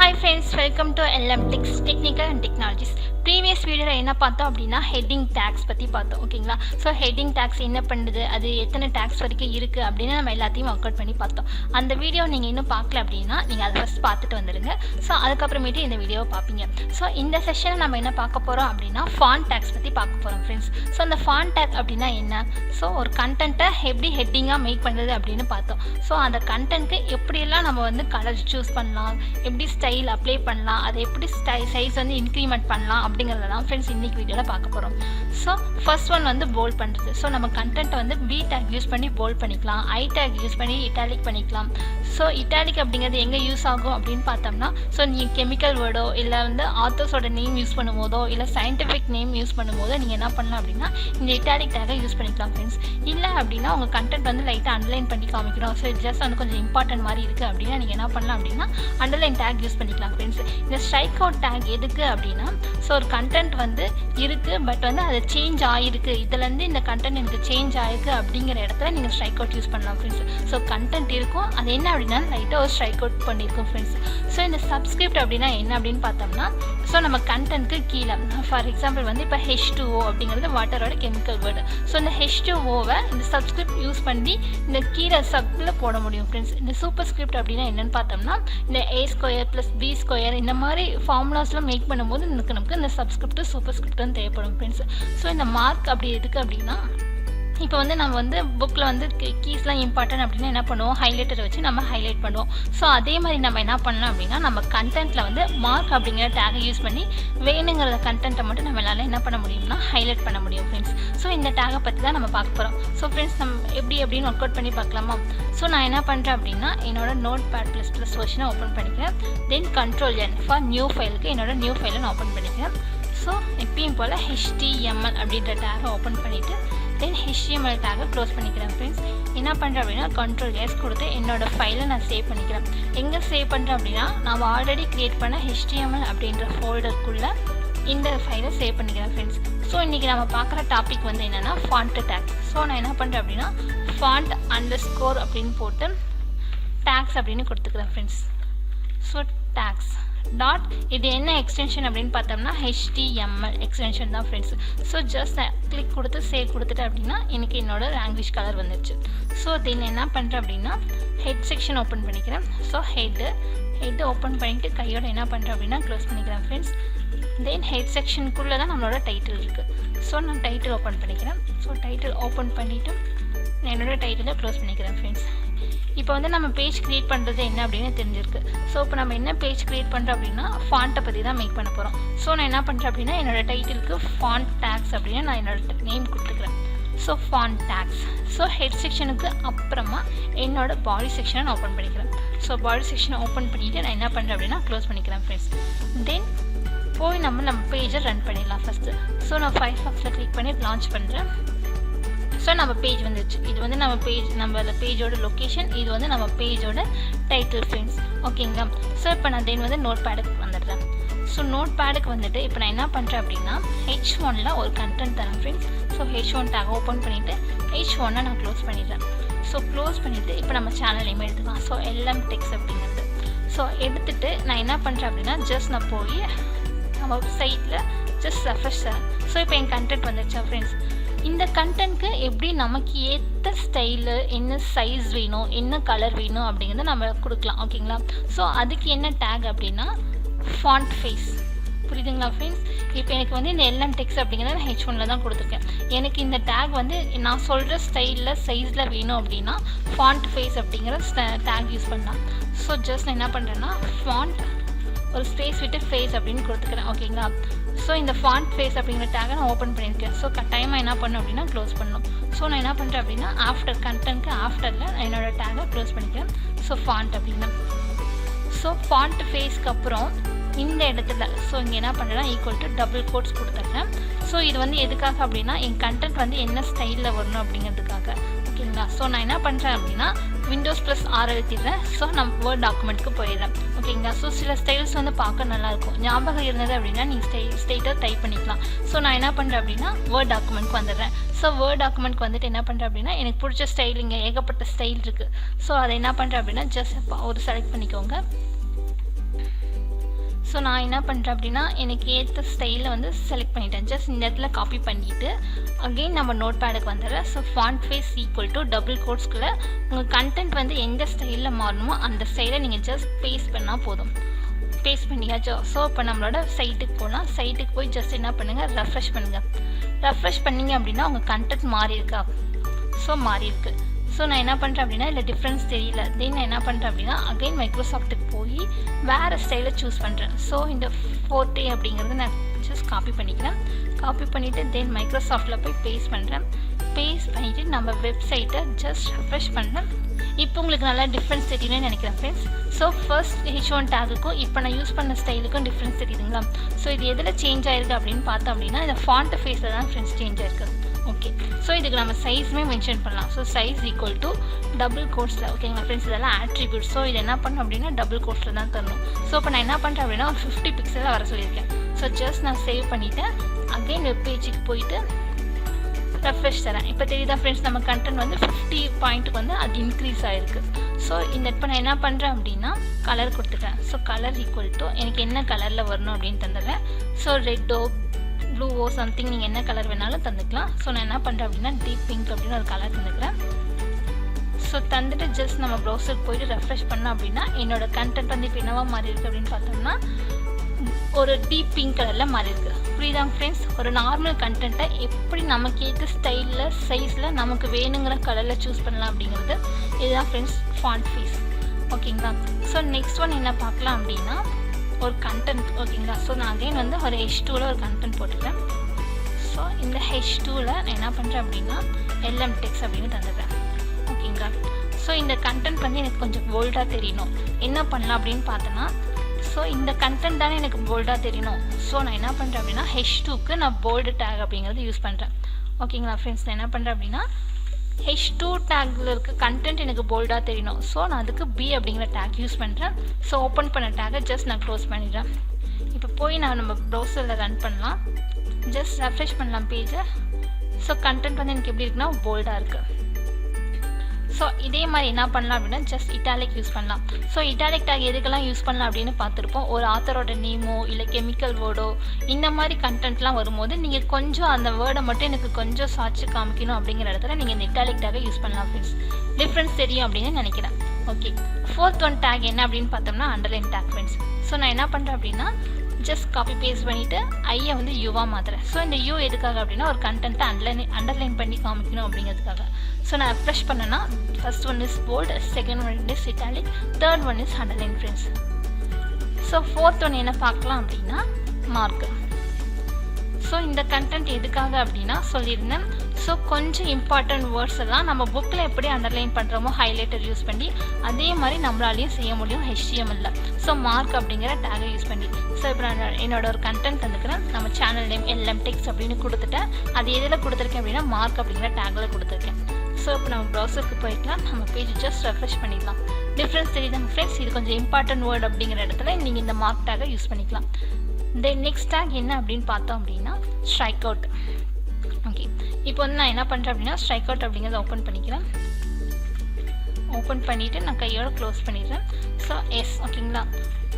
Hi friends, welcome to Lmtechs Technical and Technologies. Previous video என்ன பார்த்தோம் அப்படினா heading tags பத்தி பார்த்தோம். ஓகேங்களா? So heading tags என்ன பண்ணுது, அது எத்தனை tags வரைக்கும் இருக்கு அப்படினா நம்ம எல்லாத்தையும் வொர்க் அவுட் பண்ணி பார்த்தோம். அந்த வீடியோ நீங்க இன்னும் பார்க்கல அப்படினா நீங்க அதை ஃபர்ஸ்ட் பார்த்துட்டு வந்துருங்க. So அதுக்கு அப்புறமேட்டு இந்த வீடியோவை பாப்பீங்க. So இந்த செஷன்ல நம்ம என்ன பார்க்க போறோம் அப்படினா font tags பத்தி பார்க்க போறோம் friends. So அந்த font tag அப்படினா என்ன? So ஒரு கண்டென்ட்டை எப்படி ஹெட்டிங்கா மேக் பண்றது அப்படினு பார்த்தோம். So அந்த கண்டென்ட்க்கு எப்படி எல்லாம் நம்ம வந்து கலர் சூஸ் பண்ணலாம், எப்படி ஸ்டைல் அப்ளை பண்ணலாம், அதை எப்படி சைஸ் வந்து இன்க்ரிமெண்ட் பண்ணலாம் அப்படிங்கறத தான் फ्रेंड्स இன்னைக்கு வீடியோல பார்க்க போறோம். சோ ஃபர்ஸ்ட் ஒன் வந்து போல்ட் பண்றது. சோ நம்ம கண்டென்ட் வந்து B tag யூஸ் பண்ணி போல்ட் பண்ணிக்கலாம், I tag யூஸ் பண்ணி இட்டாலிக் பண்ணிக்கலாம். சோ இட்டாலிக் அப்படிங்கிறது எங்க யூஸ் ஆகும் அப்படினு பார்த்தோம்னா சோ நீங்க கெமிக்கல் வேர்டோ இல்ல வந்து ஆத்தர்ஸோட நேம் யூஸ் பண்ணும்போதோ இல்ல சயின்டிஃபிக் நேம் யூஸ் பண்ணும்போதோ நீங்க என்ன பண்ணலாம் அப்படினா இந்த இட்டாலிக் tag யூஸ் பண்ணிக்கலாம் फ्रेंड्स. இல்ல அப்படினா உங்க கண்டென்ட் வந்து லைட்டா அண்டர்லைன் பண்ணி காமிக்கணும். சோ இது ஜஸ்ட் வந்து கொஞ்சம் இம்பார்ட்டன்ட் மாதிரி இருக்கு அப்படினா நீங்க என்ன பண்ணலாம் அப்படினா அண்டர்லைன் tag யூஸ் பண்ணிக்கலாம் फ्रेंड्स. இந்த ஸ்ட்ரைக் அவுட் tag எதுக்கு அப்படினா சோ ஒரு கண்டென்ட் வந்து இருக்கு பட் வந்து அது சேஞ்ச் ஆயிருக்கு, இதுல இருந்து இந்த கண்டென்ட் எனக்கு சேஞ்ச் ஆயிருக்கு அப்படிங்கிற இடத்துல நீங்க ஸ்ட்ரைக் அவுட் யூஸ் பண்ணலாம் फ्रेंड्स. சோ கண்டென்ட் இருக்கும், அது என்ன அப்படினா லைட்டா ஒரு ஸ்ட்ரைக் அவுட் பண்ணிருக்கும் फ्रेंड्स. சோ இந்த சப்ஸ்கிரிப்ட் அப்படினா என்ன அப்படினு பார்த்தோம்னா சோ நம்ம கண்டென்ட்க்கு கீழ ஃபார் எக்ஸாம்பிள் வந்து இப்ப H2O அப்படிங்கிறது வாட்டரோட கெமிக்கல் வேர்ட். சோ இந்த H2O-வை இந்த சப்ஸ்கிரிப்ட் யூஸ் பண்ணி இந்த கீழ சப்ல போட முடியும் फ्रेंड्स. இந்த சூப்பர்ஸ்கிரிப்ட் அப்படினா என்னன்னு பார்த்தோம்னா இந்த A² + B² இந்த மாதிரி ஃபார்முலாஸ்லாம் மேக் பண்ணும்போது நமக்கு இந்த சப்ஸ்கிரிப்ட் சூப்பர்ஸ்கிரிப்ட் வந்து தேவைப்படும் फ्रेंड्स. சோ இந்த மார்க் அப்படி எதுக்கு அப்படினா இப்போ வந்து நம்ம வந்து புக்ல வந்து கீஸ்லாம் இம்பார்ட்டன்ட் அப்படினா என்ன பண்ணுவோம், ஹைலைட்டர் வச்சு நம்ம ஹைலைட் பண்ணுவோம். ஸோ அதே மாதிரி நம்ம என்ன பண்ணலாம் அப்படின்னா நம்ம கண்டென்ட்ல வந்து மார்க் அப்படிங்கிற டேகை யூஸ் பண்ணி வேணுங்கிற கண்டென்ட்டை மட்டும் நம்மளால என்ன பண்ண முடியும்னா ஹைலைட் பண்ண முடியும் ஃப்ரெண்ட்ஸ். ஸோ இந்த டேகை பற்றி தான் நம்ம பார்க்க போகிறோம். ஸோ ஃப்ரெண்ட்ஸ் நம்ம எப்படி எப்படின்னு ஒர்க் அவுட் பண்ணி பார்க்கலாமா? ஸோ நான் என்ன பண்ணுறேன் அப்படின்னா என்னோட Notepad++ வெர்ஷனை ஓப்பன் பண்ணிக்கிறேன். தென் Ctrl+N ஃபார் நியூ ஃபைலுக்கு என்னோட நியூ ஃபைலை நான் ஓப்பன் பண்ணிக்கிறேன். ஸோ எப்பயும் போல் HTML அப்படின்ற டேகை ஓப்பன் பண்ணிவிட்டு தென் HTML டேகை க்ளோஸ் பண்ணிக்கிறேன் ஃப்ரெண்ட்ஸ். என்ன பண்ணுறேன் அப்படின்னா Ctrl+S கொடுத்து என்னோடய ஃபைலை நான் சேவ் பண்ணிக்கிறேன். எங்கே சேவ் பண்ணுறேன் அப்படின்னா நான் ஆல்ரெடி க்ரியேட் பண்ண HTML அப்படின்ற ஃபோல்டருக்குள்ளே இந்த ஃபைலை சேவ் பண்ணிக்கிறேன் ஃப்ரெண்ட்ஸ். ஸோ இன்றைக்கி நம்ம பார்க்குற டாபிக் வந்து என்னென்னா ஃபாண்ட் டேக். ஸோ நான் என்ன பண்ணுறேன் அப்படின்னா ஃபாண்ட் _ அப்படின்னு போட்டு டேக்ஸ் அப்படின்னு கொடுத்துக்கிறேன் ஃப்ரெண்ட்ஸ். ஸோ டேக்ஸ் டாட் இது என்ன எக்ஸ்டென்ஷன் அப்படின்னு பார்த்தோம்னா HTML எக்ஸ்டென்ஷன் தான் ஃப்ரெண்ட்ஸ். ஸோ ஜஸ்ட் கிளிக் கொடுத்து சேவ் கொடுத்துட்டு அப்படின்னா எனக்கு என்னோட லாங்குவேஜ் கலர் வந்துடுச்சு. ஸோ தென் என்ன பண்ணுறேன் அப்படின்னா ஹெட் செக்ஷன் ஓப்பன் பண்ணிக்கிறேன். ஸோ ஹெட் ஓப்பன் பண்ணிவிட்டு கையோட என்ன பண்ணுறேன் அப்படின்னா க்ளோஸ் பண்ணிக்கிறேன் ஃப்ரெண்ட்ஸ். தென் ஹெட் செக்ஷனுக்குள்ளே தான் நம்மளோட டைட்டில் இருக்குது. ஸோ நான் டைட்டில் ஓப்பன் பண்ணிக்கிறேன். ஸோ டைட்டில் ஓப்பன் பண்ணிவிட்டு என்னோட டைட்டிலை க்ளோஸ் பண்ணிக்கிறேன் ஃப்ரெண்ட்ஸ். இப்போ வந்து நம்ம பேஜ் க்ரியேட் பண்ணுறது என்ன அப்படின்னு தெரிஞ்சிருக்கு. ஸோ இப்போ நம்ம என்ன பேஜ் க்ரியேட் பண்ணுறோம் அப்படின்னா ஃபாண்ட்டை பற்றி தான் மேக் பண்ண போகிறோம். ஸோ நான் என்ன பண்ணுறேன் அப்படின்னா என்னோடய டைட்டிலுக்கு ஃபாண்ட் டேக்ஸ் அப்படின்னு நான் என்னோட நேம் கொடுத்துக்கிறேன். So font tags. So head செக்ஷனுக்கு அப்புறமா என்னோட பாடி செக்ஷனை நான் ஓப்பன் பண்ணிக்கிறேன். ஸோ பாடி செக்ஷனை ஓப்பன் பண்ணிவிட்டு நான் என்ன பண்ணுறேன் அப்படின்னா க்ளோஸ் பண்ணிக்கிறேன் ஃப்ரெண்ட்ஸ். தென் போய் நம்ம பேஜை ரன் பண்ணிடலாம் ஃபஸ்ட்டு. ஸோ நான் ஃபயர்ஃபாக்ஸில் கிளிக் பண்ணி லான்ச் பண்ணுறேன். ஸோ நம்ம பேஜ் வந்துடுச்சு. இது வந்து நம்ம பேஜோட லொக்கேஷன், இது வந்து நம்ம பேஜோட டைட்டில் ஃப்ரெண்ட்ஸ். ஓகேங்களா? ஸோ இப்போ நான் தென் வந்து நோட்பேடுக்கு வந்துடுறேன். ஸோ நோட்பேடுக்கு வந்துட்டு இப்போ நான் என்ன பண்ணுறேன் அப்படின்னா H1ல் ஒரு கண்டென்ட் தரேன் friends. So H1 take open பண்ணிவிட்டு H1-ஐ நான் க்ளோஸ் பண்ணிடுறேன். ஸோ க்ளோஸ் பண்ணிவிட்டு இப்போ நம்ம சேனல் நேம் எடுத்துக்கலாம். ஸோ Lmtechs அப்படிங்கிறது. ஸோ எடுத்துகிட்டு நான் என்ன பண்ணுறேன் அப்படின்னா ஜஸ்ட் நான் போய் நம்ம சைட்டில் ஜஸ்ட் ரெஃப்ரெஷ் தரேன். ஸோ இப்போ என் கண்டென்ட் வந்துடுச்சா ஃப்ரெண்ட்ஸ். இந்த கண்டென்ட்க்கு எப்படி நமக்கு ஏற்ற ஸ்டைலு, என்ன சைஸ் வேணும், என்ன கலர் வேணும் அப்படிங்கிறத நம்ம கொடுக்கலாம். ஓகேங்களா? ஸோ அதுக்கு என்ன டேக் அப்படின்னா ஃபாண்ட் ஃபேஸ். புரியுதுங்களா ஃப்ரெண்ட்ஸ்? இப்போ எனக்கு வந்து இந்த Lmtechs அப்படிங்கிறத H1ல் தான் கொடுத்துருக்கேன். எனக்கு இந்த டேக் வந்து நான் சொல்கிற ஸ்டைலில் சைஸில் வேணும் அப்படின்னா ஃபாண்ட் ஃபேஸ் அப்படிங்கிற டேக் யூஸ் பண்ணலாம். ஸோ ஜஸ்ட் நான் என்ன பண்ணுறேன்னா ஃபாண்ட் ஒரு ஸ்பேஸ் விட்டு ஃபேஸ் அப்படின்னு கொடுத்துக்கிறேன். ஓகேங்களா? ஸோ இந்த ஃபாண்ட் ஃபேஸ் அப்படிங்கிற டேகை நான் ஓப்பன் பண்ணியிருக்கேன். ஸோ டைமாக என்ன பண்ணணும் அப்படின்னா க்ளோஸ் பண்ணணும். ஸோ நான் என்ன பண்ணுறேன் அப்படின்னா ஆஃப்டர் கண்டென்ட்க்கு ஆஃப்டரில் நான் என்னோடய டேகை க்ளோஸ் பண்ணிக்கிறேன். ஸோ ஃபாண்ட் அப்படின்னா ஸோ ஃபாண்ட் ஃபேஸ்க்கு அப்புறம் இந்த இடத்துல ஸோ இங்கே என்ன பண்ணுறேன்னா ஈக்குவல் டு டபுள் கோட்ஸ் கொடுத்துட்றேன். ஸோ இது வந்து எதுக்காக அப்படின்னா என் கண்டென்ட் வந்து என்ன ஸ்டைலில் வரணும் அப்படிங்கிறதுக்காக. ஓகேங்களா? ஸோ நான் என்ன பண்ணுறேன் அப்படின்னா Windows+R அழுத்திடுறேன். ஸோ நான் வேர்ட் டாக்குமெண்ட்டுக்கு போயிடுறேன். ஓகேங்களா? ஸோ சில ஸ்டைல்ஸ் வந்து பார்க்க நல்லாயிருக்கும், ஞாபகம் இருந்தது அப்படின்னா நீங்கள் ஸ்ட்ரெயிட்டாக டைப் பண்ணிக்கலாம். ஸோ நான் என்ன பண்ணுறேன் அப்படின்னா வேர்ட் டாக்குமெண்ட்க்கு வந்துடுறேன். ஸோ வேர்ட் டாக்குமெண்ட்க்கு வந்துட்டு என்ன பண்ணுறேன் அப்படின்னா எனக்கு பிடிச்ச ஸ்டைல் இங்கே ஏகப்பட்ட ஸ்டைல் இருக்குது. ஸோ அதை என்ன பண்ணுறேன் அப்படின்னா ஜஸ்ட் ஒரு செலக்ட் பண்ணிக்கோங்க. நான் என்ன பண்ணுறேன் அப்படின்னா எனக்கு ஏற்ற ஸ்டைலில் வந்து செலக்ட் பண்ணிட்டேன். ஜஸ்ட் இந்த இடத்துல காப்பி பண்ணிவிட்டு அகெயின் நம்ம நோட் பேடுக்கு வந்துடுறேன். So font face equal to double கோட்ஸ்குள்ளே உங்கள் கண்டென்ட் வந்து எந்த ஸ்டைலில் மாறணுமோ அந்த ஸ்டைலை நீங்கள் ஜஸ்ட் பேஸ்ட் பண்ணால் போதும். பேஸ்ட் பண்ணியாச்சோ. ஸோ இப்போ நம்மளோட சைட்டுக்கு போகலாம். சைட்டுக்கு போய் ஜஸ்ட் என்ன பண்ணுங்கள், ரெஃப்ரெஷ் பண்ணுங்கள். ரெஃப்ரெஷ் பண்ணிங்க அப்படின்னா உங்கள் கண்டென்ட் மாறி இருக்கா? ஸோ மாறி இருக்கு. ஸோ நான் என்ன பண்ணுறேன் அப்படின்னா இல்லை டிஃப்ரென்ஸ் தெரியல. தென் நான் என்ன பண்ணுறேன் அப்படின்னா அகைன் மைக்ரோசாஃப்ட்டுக்கு போய் வேறு ஸ்டைலை சூஸ் பண்ணுறேன். ஸோ இந்த 4T அப்படிங்கிறது நான் ஜஸ்ட் காப்பி பண்ணிக்கிறேன். காப்பி பண்ணிவிட்டு தென் மைக்ரோசாஃப்ட்டில் போய் பேஸ்ட் பண்ணுறேன். பேஸ்ட் பண்ணிவிட்டு நம்ம வெப்சைட்டை ஜஸ்ட் ரெஃப்ரெஷ் பண்ணுறேன். இப்போ உங்களுக்கு நல்லா டிஃப்ரென்ஸ் தெரியும்னு நினைக்கிறேன் ஃப்ரெண்ட்ஸ். ஸோ ஃபர்ஸ்ட் H1 டேகுக்கும் இப்போ நான் யூஸ் பண்ண ஸ்டைலுக்கும் டிஃப்ரென்ஸ் தெரியுதுங்களா? ஸோ இது எதில் சேஞ்ச் ஆயிருக்கு அப்படின்னு பார்த்தோம் அப்படின்னா இந்த ஃபாண்ட் ஃபேஸில் தான் ஃப்ரெண்ட்ஸ் சேஞ்ச் ஆயிருக்கு. ஓகே, ஸோ இதுக்கு நம்ம சைஸுமே மென்ஷன் பண்ணலாம். So size equal to double கோட்ஸில். ஓகேங்களா ஃப்ரெண்ட்ஸ், இதெல்லாம் ஆட்ரிபியூட். ஸோ இது என்ன பண்ணணும் அப்படின்னா டபுள் கோட்ஸில் தான் தரணும். ஸோ இப்போ நான் என்ன பண்ணுறேன் அப்படின்னா ஒரு 50 பிக்சலில் வர சொல்லியிருக்கேன். ஸோ ஜஸ்ட் நான் சேவ் பண்ணிவிட்டேன். அகெயின் வெப் பேஜுக்கு போயிட்டு ரெஃப்ரெஷ் தரேன். இப்போ தெரியுதா ஃப்ரெண்ட்ஸ், நம்ம கண்டென்ட் வந்து 50 பாயிண்ட்டுக்கு வந்து அது இன்க்ரீஸ் ஆகிருக்கு. ஸோ இந்த இப்போ நான் என்ன பண்ணுறேன் அப்படின்னா கலர் கொடுத்துட்டேன். ஸோ கலர் ஈக்குவல் டு எனக்கு என்ன கலரில் வரணும் அப்படின்னு தந்துடுறேன். ஸோ ரெட்டோ ப்ளூவோ சம்திங் நீங்கள் என்ன கலர் வேணாலும் தந்துக்கலாம். ஸோ நான் என்ன பண்ணுறேன் அப்படின்னா டீப் பிங்க் அப்படின்னு ஒரு கலர் தந்துக்கிறேன். ஸோ தந்துட்டு ஜஸ்ட் நம்ம ப்ரௌசருக்கு போயிட்டு ரெஃப்ரெஷ் பண்ணோம் அப்படின்னா என்னோட கண்டென்ட் வந்து இப்போ என்னவா மாறி இருக்குது அப்படின்னு பார்த்தோம்னா ஒரு டீப் பிங்க் கலரில் மாறி இருக்குது. புரியுதாங்க ஃப்ரெண்ட்ஸ்? ஒரு நார்மல் கண்டென்ட்டை எப்படி நமக்கு ஏற்ற ஸ்டைலில் சைஸில் நமக்கு வேணுங்கிற கலரில் சூஸ் பண்ணலாம் அப்படிங்கிறது இதுதான் ஃப்ரெண்ட்ஸ் ஃபாண்ட் ஃபேஸ். ஓகேங்களா? ஸோ நெக்ஸ்ட் ஒன் என்ன பார்க்கலாம் அப்படின்னா ஒரு கண்டென்ட். ஓகேங்களா? ஸோ நான் அகைன் வந்து ஒரு H2ல் ஒரு கண்டென்ட் போட்டுக்கிறேன். ஸோ இந்த H2ல் நான் என்ன பண்ணுறேன் அப்படின்னா Lmtechs அப்படின்னு தந்துடுறேன். ஓகேங்களா? ஸோ இந்த கண்டென்ட் வந்து எனக்கு கொஞ்சம் போல்டாக தெரியணும். என்ன பண்ணலாம் அப்படின்னு பார்த்தோன்னா ஸோ இந்த கண்டென்ட் தானே எனக்கு போல்டாக தெரியணும். ஸோ நான் என்ன பண்ணுறேன் அப்படின்னா H2க்கு நான் போல்டு டேக் அப்படிங்கிறது யூஸ் பண்ணுறேன். ஓகேங்களா ஃப்ரெண்ட்ஸ், நான் என்ன பண்ணுறேன் அப்படின்னா H2 டேக்கில் இருக்க கண்டென்ட் எனக்கு போல்டாக தெரியணும். ஸோ நான் அதுக்கு B அப்படிங்கிற டேக் யூஸ் பண்ணுறேன். ஸோ ஓப்பன் பண்ண டேக்கை ஜஸ்ட் நான் க்ளோஸ் பண்ணிடுறேன். இப்போ போய் நான் நம்ம ப்ரௌசரில் ரன் பண்ணலாம். ஜஸ்ட் ரெஃப்ரெஷ் பண்ணலாம் பேஜை. ஸோ கண்டென்ட் வந்து எனக்கு எப்படி இருக்குன்னா போல்டாக இருக்குது. ஸோ இதே மாதிரி என்ன பண்ணலாம் அப்படின்னா ஜஸ்ட் இட்டாலிக் யூஸ் பண்ணலாம். ஸோ இட்டாலிக் டேக் எதுக்கெல்லாம் யூஸ் பண்ணலாம் அப்படின்னு பார்த்துருப்போம். ஒரு ஆத்தரோட நேமோ இல்லை கெமிக்கல் வேர்டோ இந்த மாதிரி கண்டென்ட்லாம் வரும்போது நீங்கள் கொஞ்சம் அந்த வேர்டை மட்டும் எனக்கு கொஞ்சம் சாட்சி காமிக்கணும் அப்படிங்கிற இடத்துல நீங்கள் இந்த இட்டாலிக் டேக்கை யூஸ் பண்ணலாம் ஃப்ரெண்ட்ஸ். டிஃப்ரென்ஸ் தெரியும் அப்படின்னு நினைக்கிறேன். ஓகே, 4th ஒன் டேக் என்ன அப்படின்னு பார்த்தோம்னா அண்டர்லைன் டேக் ஃப்ரெண்ட்ஸ். ஸோ நான் என்ன பண்ணுறேன் அப்படின்னா ஜஸ்ட் காப்பி பேஸ்ட் பண்ணிவிட்டு ஐயை வந்து யூவாக மாற்றுறேன். ஸோ இந்த யூ எதுக்காக அப்படின்னா ஒரு கண்டென்ட்டை அண்டர்லைன் பண்ணி காமிக்கணும் அப்படிங்கிறதுக்காக. ஸோ நான் ரெஃப்ரெஷ் பண்ணேன்னா first one is bold, second one is italic, third one is underline friends. So 4th one என்ன பார்க்கலாம் அப்படின்னா மார்க்கு. ஸோ இந்த கண்டென்ட் எதுக்காக அப்படின்னா சொல்லியிருந்தேன். ஸோ கொஞ்சம் இம்பார்ட்டன்ட் வேர்ட்ஸ் எல்லாம் நம்ம புக்கில் எப்படி அண்டர்லைன் பண்ணுறோமோ ஹைலைட்டர் யூஸ் பண்ணி அதே மாதிரி நம்மளாலையும் செய்ய முடியும் HTML. ஸோ மார்க் அப்படிங்கிற டேகை யூஸ் பண்ணி. ஸோ இப்போ நான் என்னோட ஒரு கண்டென்ட் தந்துக்கிறேன். நம்ம சேனல் நேம் Lmtechs அப்படின்னு கொடுத்துட்டேன். அது எதில் கொடுத்துருக்கேன் அப்படின்னா மார்க் அப்படிங்கிற டேக்கில் கொடுத்துருக்கேன். ஸோ இப்போ நம்ம ப்ரௌசருக்கு போய்க்கலாம். நம்ம பேஜ் ஜஸ்ட் ரெஃப்ரெஷ் பண்ணிடலாம். டிஃப்ரென்ஸ் தெரியுதாங்க ஃப்ரெண்ட்ஸ்? இது கொஞ்சம் இம்பார்ட்டன்ட் வேர்ட் அப்படிங்கிற இடத்துல நீங்கள் இந்த மார்க் டேகை யூஸ் பண்ணிக்கலாம். தென் நெக்ஸ்ட் டேக் என்ன அப்படின்னு பார்த்தோம் அப்படின்னா ஸ்ட்ரைக் அவுட். ஓகே, இப்போ வந்து நான் என்ன பண்ணுறேன் அப்படின்னா ஸ்ட்ரைக் அவுட் அப்படிங்கிறத ஓப்பன் பண்ணிக்கிறேன். ஓப்பன் பண்ணிவிட்டு நான் கையோட க்ளோஸ் பண்ணிடுறேன். So S. ஓகேங்களா?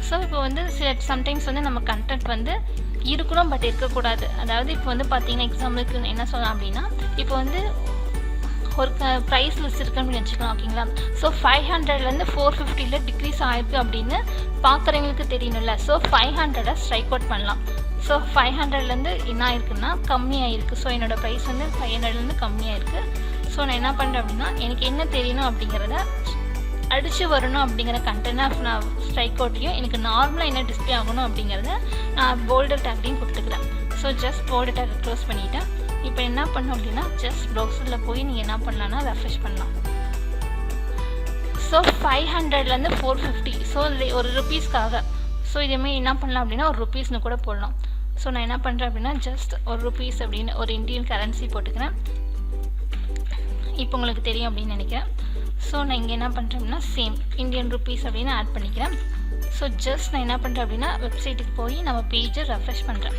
ஸோ இப்போ வந்து சம்டைம்ஸ் வந்து நம்ம கண்டென்ட் வந்து இருக்கணும் பட் இருக்கக்கூடாது. அதாவது இப்போ வந்து பார்த்தீங்கன்னா எக்ஸாம்பிளுக்கு என்ன சொல்லலாம் அப்படின்னா இப்போ வந்து ஒரு ப்ரைஸ் லிஸ்ட் இருக்குன்னு வச்சுக்கலாம். ஓகேங்களா? ஸோ 500லேருந்து 450 டிக்ரீஸ் ஆகிருக்கு அப்படின்னு பார்க்குறவங்களுக்கு தெரியணும்ல. ஸோ 500 ஸ்ட்ரைக் அவுட் பண்ணலாம். ஸோ 500லேருந்து என்ன ஆயிருக்குன்னா கம்மியாக இருக்குது. ஸோ என்னோடய ப்ரைஸ் வந்து 500லேருந்து கம்மியாக இருக்குது. ஸோ நான் என்ன பண்ணுறேன் அப்படின்னா எனக்கு என்ன தெரியணும் அப்படிங்கிறத அடித்து வரணும் அப்படிங்கிற கண்டென்ட் நான் ஸ்ட்ரைக் அவுட்லையும் எனக்கு நார்மலாக என்ன டிஸ்பிளே ஆகணும் அப்படிங்கிறத நான் போல்டர் டேக்லையும் கொடுத்துக்கிறேன். ஸோ ஜஸ்ட் போல்டர் டேக்கை க்ளோஸ் பண்ணிவிட்டேன். இப்போ என்ன பண்ணோம் அப்படின்னா ஜஸ்ட் ப்ரௌசரில் போய் நீங்கள் என்ன பண்ணலான்னா ரெஃப்ரெஷ் பண்ணலாம். ஸோ 500லேருந்து 450. ஸோ ஒரு ருப்பீஸ்க்காக. ஸோ இதேமாதிரி என்ன பண்ணலாம் அப்படின்னா ஒரு ருப்பீஸ்னு கூட போடலாம். ஸோ நான் என்ன பண்ணுறேன் அப்படின்னா ஜஸ்ட் ஒரு ருப்பீஸ் அப்படின்னு ஒரு இந்தியன் கரன்சி போட்டுக்கிறேன். இப்போ உங்களுக்கு தெரியும் அப்படின்னு நினைக்கிறேன். ஸோ நான் இங்கே என்ன பண்ணுறேன் அப்படின்னா சேம் இந்தியன் ருப்பீஸ் அப்படின்னு ஆட் பண்ணிக்கிறேன். ஸோ ஜஸ்ட் நான் என்ன பண்ணுறேன் அப்படின்னா வெப்சைட்டுக்கு போய் நம்ம பேஜை ரெஃப்ரெஷ் பண்ணுறேன்.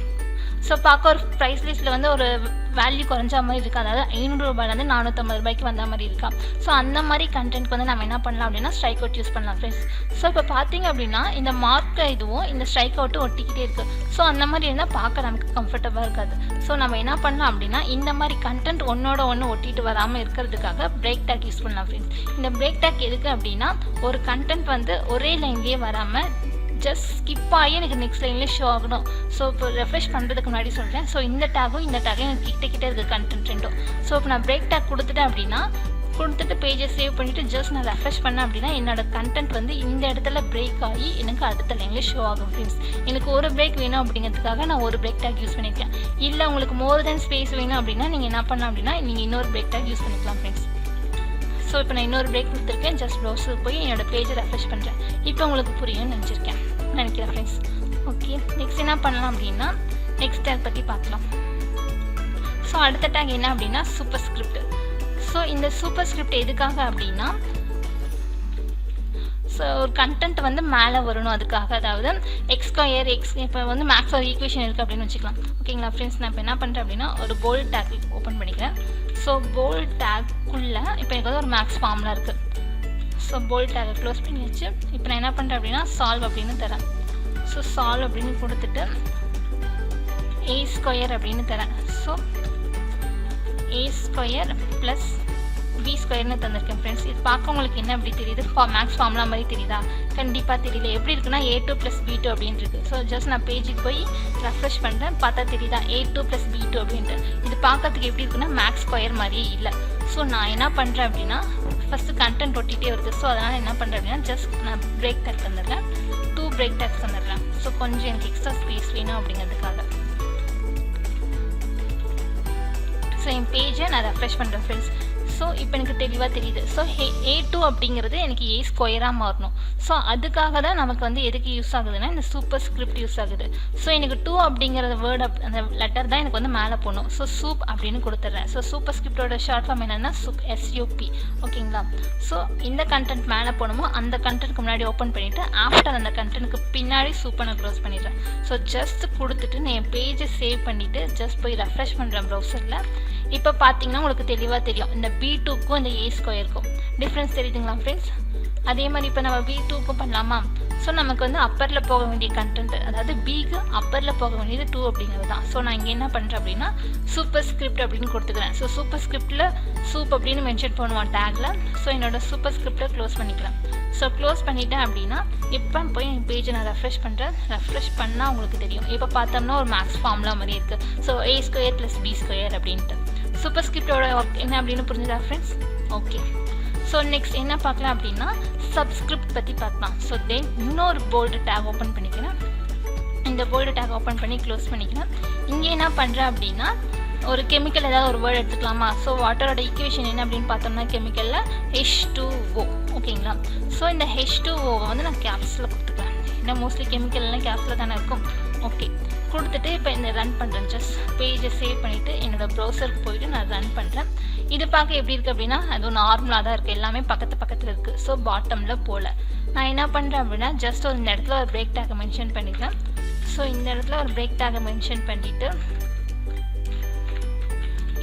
ஸோ பார்க்க ஒரு ப்ரைஸ் லிஸ்ட்டில் வந்து ஒரு வேல்யூ குறைஞ்ச மாதிரி இருக்குது, அதாவது 500 ரூபாயிலேருந்து 450 ரூபாய்க்கு வந்த மாதிரி இருக்கா. ஸோ அந்த மாதிரி கண்டென்ட்க்கு வந்து நம்ம என்ன பண்ணலாம் அப்படின்னா ஸ்ட்ரைக் அவுட் யூஸ் பண்ணலாம் ஃப்ரெண்ட்ஸ். ஸோ இப்போ பார்த்தீங்க அப்படின்னா இந்த மார்க்கை இதுவும் இந்த ஸ்ட்ரைக் அவுட்டும் ஒட்டிக்கிட்டே இருக்குது. ஸோ அந்த மாதிரி இருந்தால் பார்க்க நமக்கு கம்ஃபர்டபுளாக இருக்காது. ஸோ நம்ம என்ன பண்ணலாம் அப்படின்னா இந்த மாதிரி கண்டென்ட் ஒன்னோட ஒன்று ஒட்டிட்டு வராமல் இருக்கிறதுக்காக பிரேக் டேக் யூஸ் பண்ணலாம் ஃப்ரெண்ட்ஸ். இந்த பிரேக் டேக் எதுக்கு அப்படின்னா ஒரு கண்டென்ட் வந்து ஒரே லைன்லேயே வராமல் ஜஸ்ட் ஸ்கிப் ஆகி எனக்கு நெக்ஸ்ட் லைன்லேயே ஷோ ஆகணும். ஸோ இப்போ ரெஃப்ரெஷ் பண்ணுறதுக்கு முன்னாடி சொல்கிறேன். ஸோ இந்த டேக்கும் எனக்கு கிட்டே இருக்குது கண்டென்ட் ரெண்டும். ஸோ இப்போ நான் பிரேக் டேக் கொடுத்துட்டேன் அப்படின்னா கொடுத்துட்டு பேஜை சேவ் பண்ணிவிட்டு ஜஸ்ட் நான் ரெஃப்ரெஷ் பண்ணேன் அப்படின்னா என்னோட கண்டென்ட் வந்து இந்த இடத்துல பிரேக் ஆகி எனக்கு அடுத்த லைனில் ஷோ ஆகும் ஃப்ரெண்ட்ஸ். எனக்கு ஒரு பிரேக் வேணும் அப்படிங்கிறதுக்காக நான் ஒரு பிரேக் டேக் யூஸ் பண்ணியிருக்கேன். இல்லை உங்களுக்கு மோர் தென் ஸ்பேஸ் வேணும் அப்படின்னா நீங்கள் என்ன பண்ணலாம் அப்படின்னா நீங்கள் இன்னொரு பிரேக் டேக் யூஸ் பண்ணிக்கலாம் ஃப்ரெண்ட்ஸ். ஸோ இப்போ நான் இன்னொரு பிரேக் கொடுத்துருக்கேன். ஜஸ்ட் ப்ரௌசருக்கு போய் என்னோடய பேஜை ரெஃப்ரெஷ் பண்ணுறேன். இப்போ உங்களுக்கு புரியும்னு நினைக்கிறேன் ஃப்ரெண்ட்ஸ். ஓகே, நெக்ஸ்ட் என்ன பண்ணலாம் அப்படின்னா நெக்ஸ்ட் டேக் பற்றி பார்க்கலாம். ஸோ அடுத்த டேக் என்ன அப்படின்னா சூப்பர் ஸ்கிரிப்ட். ஸோ இந்த சூப்பர் ஸ்கிரிப்ட் எதுக்காக அப்படின்னா ஸோ ஒரு கண்டென்ட் வந்து மேலே வரணும் அதுக்காக, அதாவது எக்ஸ் இப்போ வந்து மேக்ஸ் ஒரு ஈக்குவேஷன் இருக்குது அப்படின்னு வச்சுக்கலாம். ஓகேங்களா ஃப்ரெண்ட்ஸ், நான் இப்போ என்ன பண்ணுறேன் அப்படின்னா ஒரு போல்ட் டேக் ஓப்பன் பண்ணிக்கிறேன். ஸோ போல்ட் டேக்குள்ளே இப்போ எனக்கு வந்து ஒரு மேக்ஸ் ஃபார்முலா இருக்குது. ஸோ போல்ட் டேக்கை க்ளோஸ் பண்ணி வச்சு இப்போ நான் என்ன பண்ணுறேன் அப்படின்னா சால்வ் அப்படின்னு தரேன். ஸோ சால்வ் அப்படின்னு கொடுத்துட்டு a² அப்படின்னு தரேன். ஸோ a² ப்ளஸ் b² தந்திருக்கேன் ஃப்ரெண்ட்ஸ். இது பார்க்க உங்களுக்கு என்ன எப்படி தெரியுது, மேக்ஸ் ஃபார்முலா மாதிரி தெரியுதா? கண்டிப்பாக தெரியல. எப்படி இருக்குன்னா a2 + b2 அப்படின்னு இருக்குது. ஸோ ஜஸ்ட் நான் பேஜுக்கு போய் ரெஃப்ரெஷ் பண்ணுறேன். பார்த்தா தெரியுதா a2 + b2 அப்படின்ட்டு. இது பார்க்கறதுக்கு எப்படி இருக்குன்னா மேக்ஸ்² மாதிரியே இல்லை. ஸோ நான் என்ன பண்ணுறேன் அப்படின்னா ஃபஸ்ட்டு கண்டென்ட் ஒட்டிகிட்டே வருது. ஸோ அதனால் என்ன பண்ணுறேன் அப்படின்னா ஜஸ்ட் நான் பிரேக் டேக் தந்துடுறேன். 2 பிரேக் டேக்ஸ் தந்துடுறேன். ஸோ கொஞ்சம் எனக்கு எக்ஸ்ட்ரா ஸ்பேஸ் வேணும் அப்படிங்கிறதுக்காக. ஸோ என் பேஜை நான் ரெஃப்ரெஷ் பண்ணுறேன் ஃப்ரெண்ட்ஸ். ஸோ இப்போ எனக்கு தெளிவாக தெரியுது. ஸோ a2 அப்படிங்கிறது எனக்கு a² மாறணும். ஸோ அதுக்காக தான் நமக்கு வந்து எதுக்கு யூஸ் ஆகுதுன்னா இந்த சூப்பர் ஸ்கிரிப்ட் யூஸ் ஆகுது. ஸோ எனக்கு 2 அப்படிங்கிற வேர்டு அந்த லெட்டர் தான் எனக்கு வந்து மேலே போகணும். ஸோ சூப் அப்படின்னு கொடுத்துட்றேன். ஸோ சூப்பர் ஸ்கிரிப்டோட ஷார்ட் ஃபார்ம் என்னென்னா SUP. ஓகேங்களா. ஸோ இந்த கண்டென்ட் மேலே போகணுமோ அந்த கண்டென்ட்க்கு முன்னாடி ஓப்பன் பண்ணிவிட்டு ஆஃப்டர் அந்த கண்டென்ட்க்கு பின்னாடி சூப்பை நான் க்ளோஸ் பண்ணிடுறேன். ஸோ ஜஸ்ட் கொடுத்துட்டு நான் என் பேஜை சேவ் பண்ணிவிட்டு ஜஸ்ட் போய் ரெஃப்ரெஷ் பண்ணுறேன் ப்ரௌசரில். இப்போ பார்த்தீங்கன்னா உங்களுக்கு தெளிவாக தெரியும் இந்த b2க்கும் இந்த a² டிஃப்ரென்ஸ் தெரியுதுங்களா ஃப்ரெண்ட்ஸ். அதே மாதிரி இப்போ நம்ம b2க்கும் பண்ணலாமா? ஸோ நமக்கு வந்து அப்பரில் போக வேண்டிய கண்டென்ட், அதாவது பிக்கு அப்பரில் போக வேண்டியது 2 அப்படிங்கிறது தான். ஸோ நான் இங்கே என்ன பண்ணுறேன் அப்படின்னா சூப்பர் ஸ்கிரிப்ட் அப்படின்னு கொடுத்துக்கிறேன். ஸோ சூப்பர் ஸ்கிரிப்டில் சூப் அப்படின்னு மென்ஷன் பண்ணுவோம் டேக்கில். ஸோ என்னோடய சூப்பர் ஸ்கிரிப்டை க்ளோஸ் பண்ணிக்கிறேன். ஸோ க்ளோஸ் பண்ணிட்டேன் அப்படின்னா இப்போ போய் என் பேஜை நான் ரெஃப்ரெஷ் பண்ணுறேன். ரெஃப்ரெஷ் பண்ணால் உங்களுக்கு தெரியும். இப்போ பார்த்தோம்னா ஒரு மேக்ஸ் ஃபார்முலா மாதிரி இருக்குது. ஸோ a² + b² அப்படின்ட்டு. சூப்பர் ஸ்கிரிப்டோட ஒர்க் என்ன அப்படின்னு புரிஞ்சுதா ஃப்ரெண்ட்ஸ்? ஓகே, ஸோ நெக்ஸ்ட் என்ன பார்க்கலாம் அப்படின்னா சப்ஸ்கிரிப்ட் பற்றி பார்க்கலாம். ஸோ தென் இன்னொரு போல்டு டேக் ஓப்பன் பண்ணிக்கிறேன். இந்த போல்டு டேக் ஓப்பன் பண்ணி க்ளோஸ் பண்ணிக்கிறேன். இங்கே என்ன பண்ணுறேன் அப்படின்னா ஒரு கெமிக்கல் ஏதாவது ஒரு வேர்டு எடுத்துக்கலாமா? ஸோ வாட்டரோட ஈக்குவேஷன் என்ன அப்படின்னு பார்த்தோம்னா கெமிக்கலில் H2O. ஓகேங்களா. ஸோ இந்த H2Oவை வந்து நான் கேப்ஸில் கொடுத்துக்கிறேன். ஏன்னா மோஸ்ட்லி கெமிக்கல்லாம் கேப்ஸில் தானே இருக்கும். ஓகே, கொடுத்துட்டு இப்போ இந்த ரன் பண்ணுறேன். ஜஸ்ட் பேஜை சேவ் பண்ணிவிட்டு என்னோடய ப்ரௌசருக்கு போயிட்டு நான் ரன் பண்ணுறேன். இது பார்க்க எப்படி இருக்குது அப்படின்னா அது நார்மலாக தான் இருக்குது. எல்லாமே பக்கத்தில் இருக்குது. ஸோ பாட்டமில் போகல. நான் என்ன பண்ணுறேன் அப்படின்னா ஜஸ்ட் இந்த இடத்துல ஒரு பிரேக் டேக்கை மென்ஷன் பண்ணிக்கிறேன். ஸோ இந்த இடத்துல ஒரு பிரேக் டேக்கை மென்ஷன் பண்ணிவிட்டு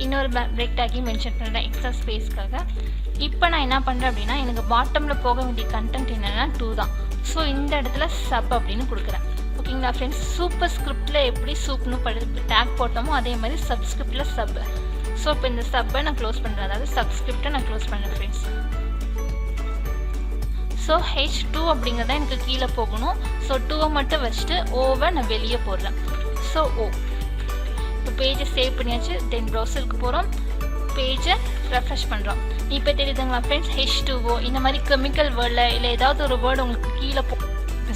இன்னொரு பிரேக் டேக்கையும் மென்ஷன் பண்ணுறேன் எக்ஸ்ட்ரா ஸ்பேஸ்க்காக. இப்போ நான் என்ன பண்ணுறேன் அப்படின்னா எனக்கு பாட்டமில் போக வேண்டிய கண்டென்ட் என்னென்னா 2 தான். ஸோ இந்த இடத்துல சப் அப்படின்னு கொடுக்குறேன். ஓகேங்களா ஃப்ரெண்ட்ஸ், சூப்பர் ஸ்கிரிப்டில் எப்படி சூப்னு டேக் போட்டோமோ அதே மாதிரி சப்ஸ்கிரிப்டில் சப். ஸோ இப்போ இந்த சப்பை நான் க்ளோஸ் பண்ணுறேன், அதாவது சப்ஸ்கிரிப்டை நான் க்ளோஸ் பண்ணுறேன் ஃப்ரெண்ட்ஸ். ஸோ H2 அப்படிங்கிறத எனக்கு கீழே போகணும். ஸோ 2வை மட்டும் வச்சுட்டு ஓவை நான் வெளியே போடுறேன். ஸோ இப்போ பேஜை சேவ் பண்ணியாச்சு. தென் ப்ரௌசருக்கு போகிறோம், பேஜை ரெஃப்ரெஷ் பண்ணுறோம். இப்போ தெரியுதுங்களா ஃப்ரெண்ட்ஸ், H2O இந்த மாதிரி கெமிக்கல் வேர்டில் இல்லை ஏதாவது ஒரு வேர்டு உங்களுக்கு கீழே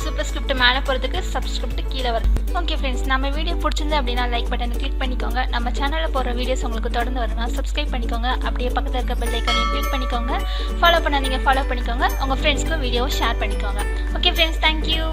சூப்பர் ஸ்கிரிப்ட் மேலே போகிறதுக்கு சப்ஸ்கிரிப்ட் கீழே வருது. ஓகே ஃப்ரெண்ட்ஸ், நம்ம வீடியோ பிடிச்சிருந்து அப்படின்னா லைக் பட்டனை கிளிக் பண்ணிக்கோங்க. நம்ம சேனலில் போகிற வீடியோஸ் உங்களுக்கு தொடர்ந்து வரணும்னா சப்ஸ்கிரைப் பண்ணிக்கோங்க. அப்படியே பக்கத்தில் இருக்க பெல் ஐக்கானையும் கிளிக் பண்ணிக்கோங்க. ஃபாலோ பண்ணாதீங்க, ஃபாலோ பண்ணிக்கோங்க. உங்கள் ஃப்ரெண்ட்ஸ்க்கும் வீடியோவை ஷேர் பண்ணிக்கோங்க. Okay friends, thank you.